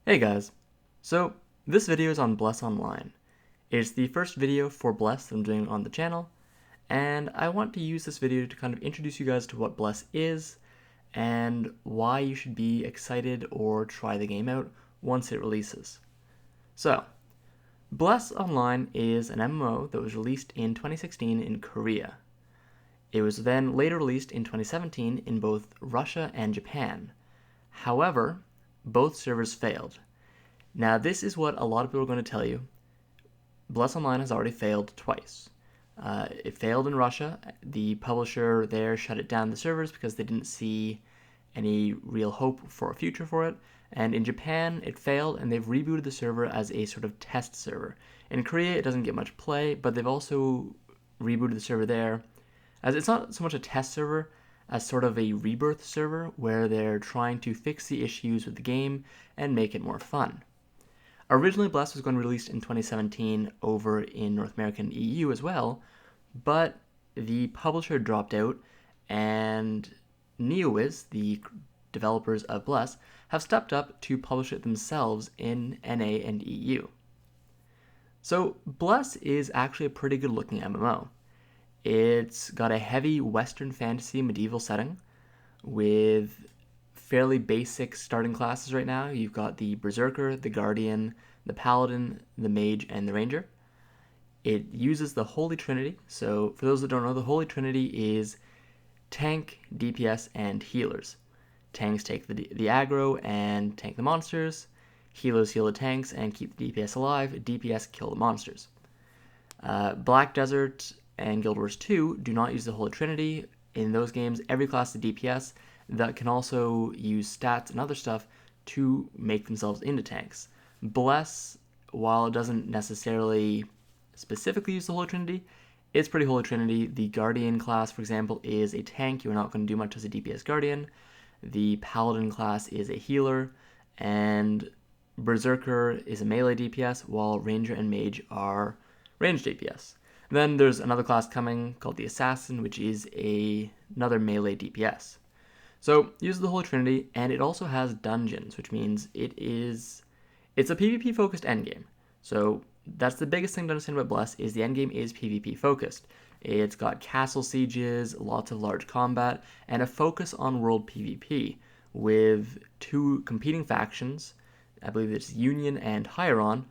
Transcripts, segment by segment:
Hey guys, so this video is on Bless Online. It's the first video for Bless that I'm doing on the channel, and I want to use this video to kind of introduce you guys to what Bless is and why you should be excited or try the game out once it releases. So, Bless Online is an MMO that was released in 2016 in Korea. It was then later released in 2017 in both Russia and Japan. However, both servers failed. Now, this is what a lot of people are going to tell you. Bless Online has already failed twice. It failed in Russia. The publisher there shut it down the servers because they didn't see any real hope for a future for it. And in Japan, it failed, and they've rebooted the server as a sort of test server. In Korea, it doesn't get much play, but they've also rebooted the server there, as it's not so much a test server as sort of a rebirth server where they're trying to fix the issues with the game and make it more fun. Originally, Bless was going to be released in 2017 over in North America and EU as well, but the publisher dropped out, and NeoWiz, the developers of Bless, have stepped up to publish it themselves in NA and EU. So, Bless is actually a pretty good looking MMO. It's got a heavy Western fantasy medieval setting with fairly basic starting classes right now. You've got the Berserker, the Guardian, the Paladin, the Mage, and the Ranger. It uses the Holy Trinity. So for those that don't know, the Holy Trinity is tank, DPS, and healers. Tanks take the aggro and tank the monsters. Healers heal the tanks and keep the DPS alive. DPS kill the monsters. Black Desert and Guild Wars 2 do not use the Holy Trinity. In those games, every class is DPS that can also use stats and other stuff to make themselves into tanks. Bless, while it doesn't necessarily specifically use the Holy Trinity, it's pretty Holy Trinity. The Guardian class, for example, is a tank. You're not going to do much as a DPS Guardian. The Paladin class is a healer, and Berserker is a melee DPS, while Ranger and Mage are ranged DPS. Then there's another class coming called the Assassin, which is another melee DPS. So uses the Holy Trinity, and it also has dungeons, which means it's a PvP focused endgame. So that's the biggest thing to understand about Bless is the endgame is PvP focused. It's got castle sieges, lots of large combat, and a focus on world PvP with two competing factions. I believe it's Union and Hieron,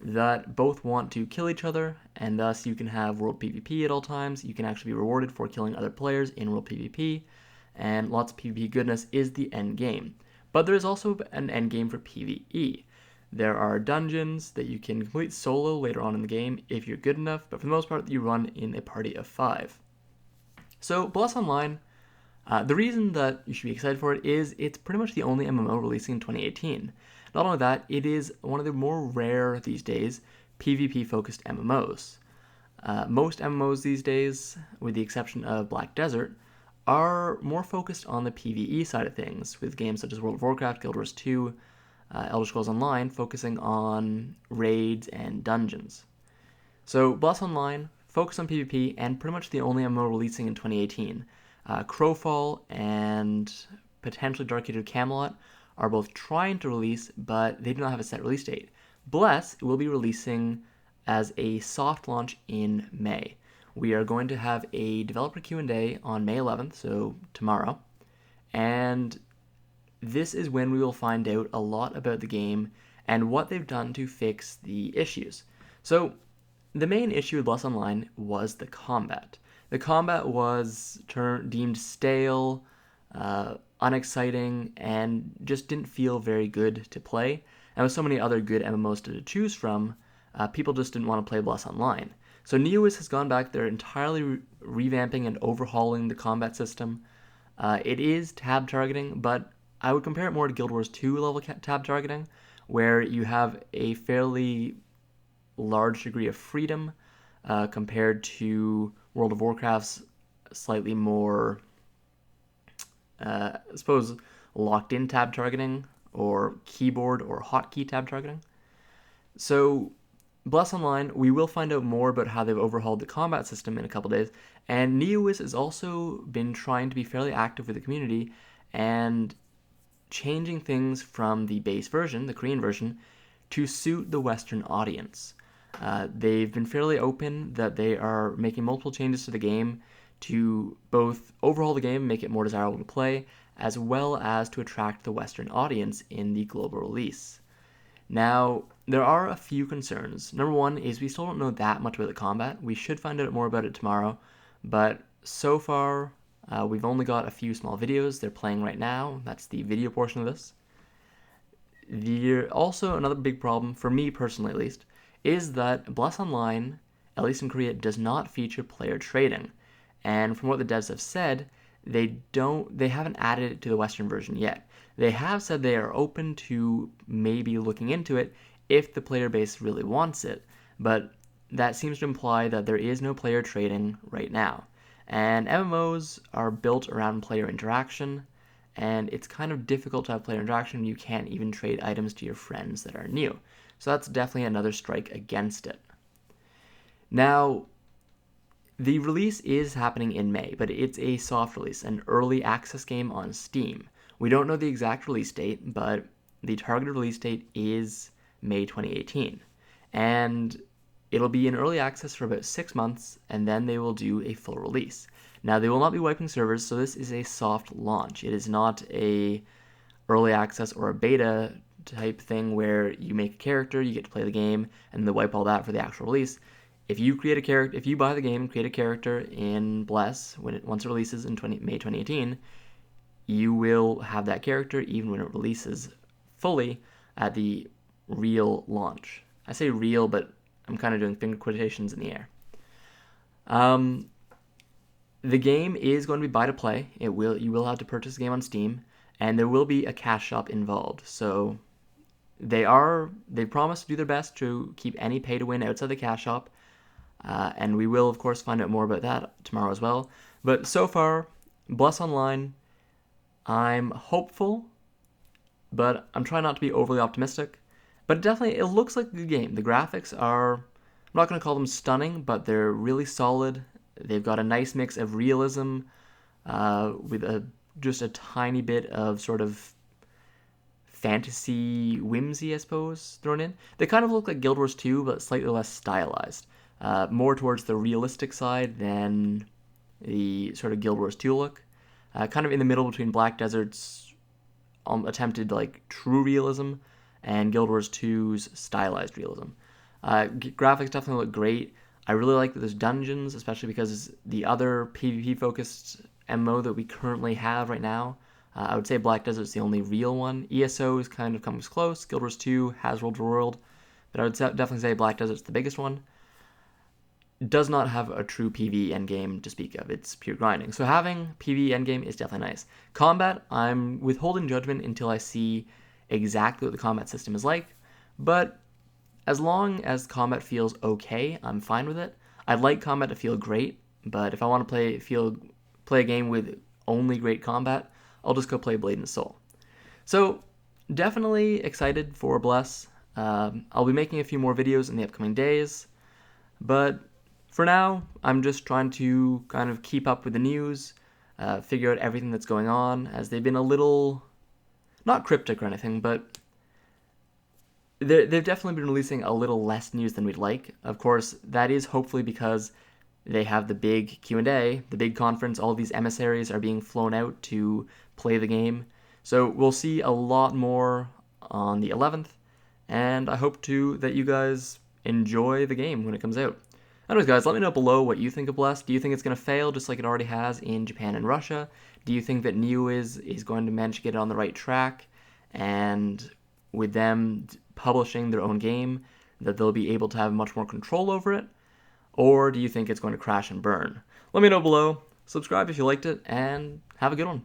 that both want to kill each other, and thus you can have world PvP at all times. You can actually be rewarded for killing other players in world PvP, and lots of PvP goodness is the end game. But there is also an end game for PvE. There are dungeons that you can complete solo later on in the game if you're good enough, but for the most part you run in a party of 5. So Bless Online, the reason that you should be excited for it is it's pretty much the only MMO releasing in 2018. Not only that, it is one of the more rare these days PvP-focused MMOs. Most MMOs these days, with the exception of Black Desert, are more focused on the PvE side of things, with games such as World of Warcraft, Guild Wars 2, Elder Scrolls Online focusing on raids and dungeons. So Bless Online focused on PvP and pretty much the only MMO releasing in 2018. Crowfall and potentially Dark Age of Camelot are both trying to release, but they do not have a set release date. Bless will be releasing as a soft launch in May. We are going to have a developer Q&A on May 11th, so tomorrow, and this is when we will find out a lot about the game and what they've done to fix the issues. So the main issue with Bless Online was the combat. The combat was deemed stale, unexciting, and just didn't feel very good to play. And with so many other good MMOs to choose from, people just didn't want to play Bless Online. So NeoWiz has gone back. They're entirely revamping and overhauling the combat system. It is tab targeting, but I would compare it more to Guild Wars 2 level tab targeting, where you have a fairly large degree of freedom compared to World of Warcraft's slightly more, I suppose, locked-in tab targeting or keyboard or hotkey tab targeting. So Bless Online, we will find out more about how they've overhauled the combat system in a couple days, and NeoWiz has also been trying to be fairly active with the community and changing things from the base version, the Korean version, to suit the Western audience. They've been fairly open that they are making multiple changes to the game to both overhaul the game, make it more desirable to play, as well as to attract the Western audience in the global release. Now, there are a few concerns. Number one is we still don't know that much about the combat. We should find out more about it tomorrow, but so far, we've only got a few small videos. They're playing right now. That's the video portion of this. Also, another big problem, for me personally at least, is that Bless Online, at least in Korea, does not feature player trading. And from what the devs have said, they haven't added it to the Western version yet. They have said they are open to maybe looking into it if the player base really wants it, but that seems to imply that there is no player trading right now. And MMOs are built around player interaction, and it's kind of difficult to have player interaction when you can't even trade items to your friends that are new. So that's definitely another strike against it. Now, the release is happening in May, but it's a soft release, an early access game on Steam. We don't know the exact release date, but the targeted release date is May 2018. And it'll be in early access for about 6 months, and then they will do a full release. Now, they will not be wiping servers, so this is a soft launch. It is not a early access or a beta type thing where you make a character, you get to play the game, and they wipe all that for the actual release. If you buy the game and create a character in Bless once it releases in May 2018, you will have that character even when it releases fully at the real launch. I say real, but I'm kind of doing finger quotations in the air. The game is going to be buy to play. You will have to purchase the game on Steam, and there will be a cash shop involved. So they promise to do their best to keep any pay to win outside the cash shop, and we will of course find out more about that tomorrow as well. But so far, Bless Online, I'm hopeful, but I'm trying not to be overly optimistic. But definitely, it looks like a good game. The graphics are, I'm not going to call them stunning, but they're really solid. They've got a nice mix of realism with just a tiny bit of sort of fantasy whimsy, I suppose, thrown in. They kind of look like Guild Wars 2, but slightly less stylized. More towards the realistic side than the sort of Guild Wars 2 look. Kind of in the middle between Black Desert's attempted like true realism and Guild Wars 2's stylized realism. Graphics definitely look great. I really like that there's dungeons, especially because the other PvP-focused MMO that we currently have right now, I would say Black Desert's the only real one. ESO is kind of comes close. Guild Wars 2 has World to World, but I would definitely say Black Desert's the biggest one. It does not have a true PvE endgame to speak of. It's pure grinding. So having PvE endgame is definitely nice. Combat, I'm withholding judgment until I see exactly what the combat system is like, but as long as combat feels okay, I'm fine with it. I'd like combat to feel great, but if I want to play a game with only great combat, I'll just go play Blade and Soul. So definitely excited for Bless. I'll be making a few more videos in the upcoming days, but for now, I'm just trying to kind of keep up with the news, figure out everything that's going on, as they've been a little, not cryptic or anything, but they've definitely been releasing a little less news than we'd like. Of course, that is hopefully because they have the big Q&A, the big conference. All of these emissaries are being flown out to play the game. So we'll see a lot more on the 11th, and I hope that you guys enjoy the game when it comes out. Anyways, guys, let me know below what you think of Bless. Do you think it's going to fail just like it already has in Japan and Russia? Do you think that NIU is going to manage to get it on the right track, and with them publishing their own game, that they'll be able to have much more control over it? Or do you think it's going to crash and burn? Let me know below. Subscribe if you liked it, and have a good one.